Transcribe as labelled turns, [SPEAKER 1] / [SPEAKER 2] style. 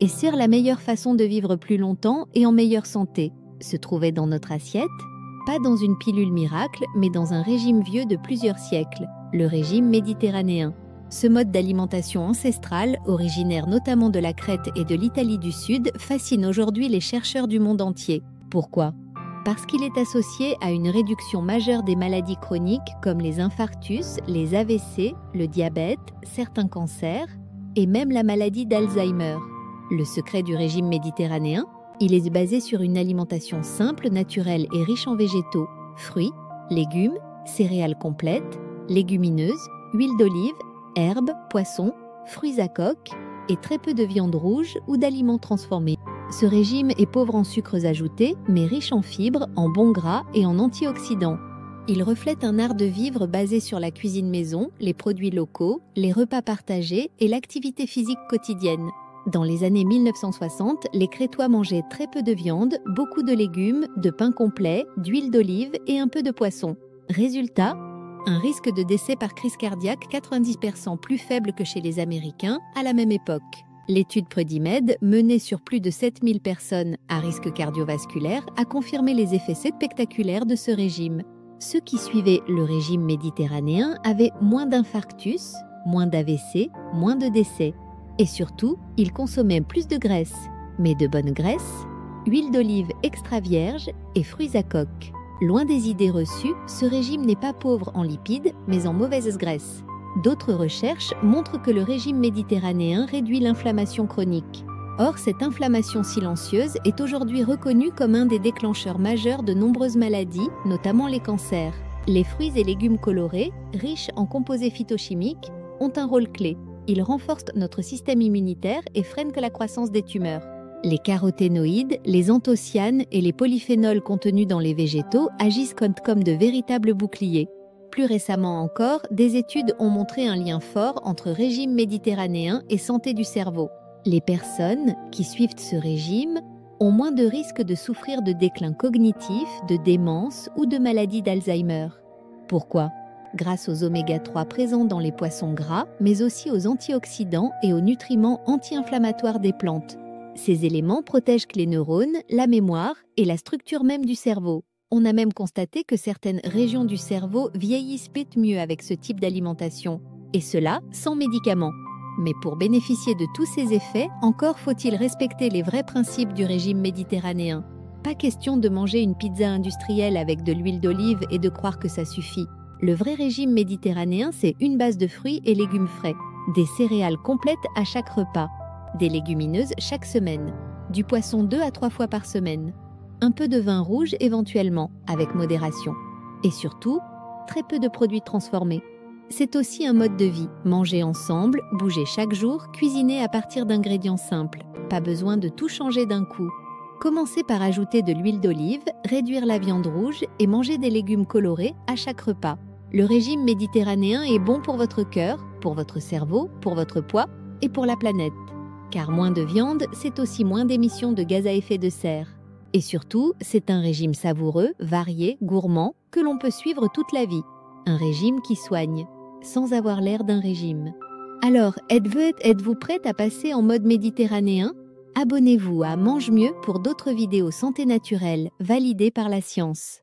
[SPEAKER 1] Et sur la meilleure façon de vivre plus longtemps et en meilleure santé se trouvait dans notre assiette, pas dans une pilule miracle, mais dans un régime vieux de plusieurs siècles, le régime méditerranéen. Ce mode d'alimentation ancestrale, originaire notamment de la Crète et de l'Italie du Sud, fascine aujourd'hui les chercheurs du monde entier. Pourquoi ? Parce qu'il est associé à une réduction majeure des maladies chroniques comme les infarctus, les AVC, le diabète, certains cancers et même la maladie d'Alzheimer. Le secret du régime méditerranéen, il est basé sur une alimentation simple, naturelle et riche en végétaux, fruits, légumes, céréales complètes, légumineuses, huile d'olive, herbes, poissons, fruits à coque et très peu de viande rouge ou d'aliments transformés. Ce régime est pauvre en sucres ajoutés, mais riche en fibres, en bons gras et en antioxydants. Il reflète un art de vivre basé sur la cuisine maison, les produits locaux, les repas partagés et l'activité physique quotidienne. Dans les années 1960, les Crétois mangeaient très peu de viande, beaucoup de légumes, de pain complet, d'huile d'olive et un peu de poisson. Résultat, un risque de décès par crise cardiaque 90% plus faible que chez les Américains à la même époque. L'étude Predimed, menée sur plus de 7000 personnes à risque cardiovasculaire, a confirmé les effets spectaculaires de ce régime. Ceux qui suivaient le régime méditerranéen avaient moins d'infarctus, moins d'AVC, moins de décès. Et surtout, ils consommaient plus de graisse, mais de bonne graisse, huile d'olive extra vierge et fruits à coque. Loin des idées reçues, ce régime n'est pas pauvre en lipides, mais en mauvaises graisses. D'autres recherches montrent que le régime méditerranéen réduit l'inflammation chronique. Or, cette inflammation silencieuse est aujourd'hui reconnue comme un des déclencheurs majeurs de nombreuses maladies, notamment les cancers. Les fruits et légumes colorés, riches en composés phytochimiques, ont un rôle clé. Ils renforcent notre système immunitaire et freinent la croissance des tumeurs. Les caroténoïdes, les anthocyanes et les polyphénols contenus dans les végétaux agissent comme de véritables boucliers. Plus récemment encore, des études ont montré un lien fort entre régime méditerranéen et santé du cerveau. Les personnes qui suivent ce régime ont moins de risques de souffrir de déclin cognitif, de démence ou de maladie d'Alzheimer. Pourquoi ? Grâce aux oméga-3 présents dans les poissons gras, mais aussi aux antioxydants et aux nutriments anti-inflammatoires des plantes. Ces éléments protègent les neurones, la mémoire et la structure même du cerveau. On a même constaté que certaines régions du cerveau vieillissent mieux avec ce type d'alimentation, et cela sans médicaments. Mais pour bénéficier de tous ces effets, encore faut-il respecter les vrais principes du régime méditerranéen. Pas question de manger une pizza industrielle avec de l'huile d'olive et de croire que ça suffit. Le vrai régime méditerranéen, c'est une base de fruits et légumes frais, des céréales complètes à chaque repas, des légumineuses chaque semaine, du poisson 2 à 3 fois par semaine, un peu de vin rouge éventuellement, avec modération, et surtout, très peu de produits transformés. C'est aussi un mode de vie, manger ensemble, bouger chaque jour, cuisiner à partir d'ingrédients simples, pas besoin de tout changer d'un coup. Commencez par ajouter de l'huile d'olive, réduire la viande rouge et manger des légumes colorés à chaque repas. Le régime méditerranéen est bon pour votre cœur, pour votre cerveau, pour votre poids et pour la planète. Car moins de viande, c'est aussi moins d'émissions de gaz à effet de serre. Et surtout, c'est un régime savoureux, varié, gourmand, que l'on peut suivre toute la vie. Un régime qui soigne, sans avoir l'air d'un régime. Alors, êtes-vous prête à passer en mode méditerranéen ? Abonnez-vous à Mange Mieux pour d'autres vidéos santé naturelle validées par la science.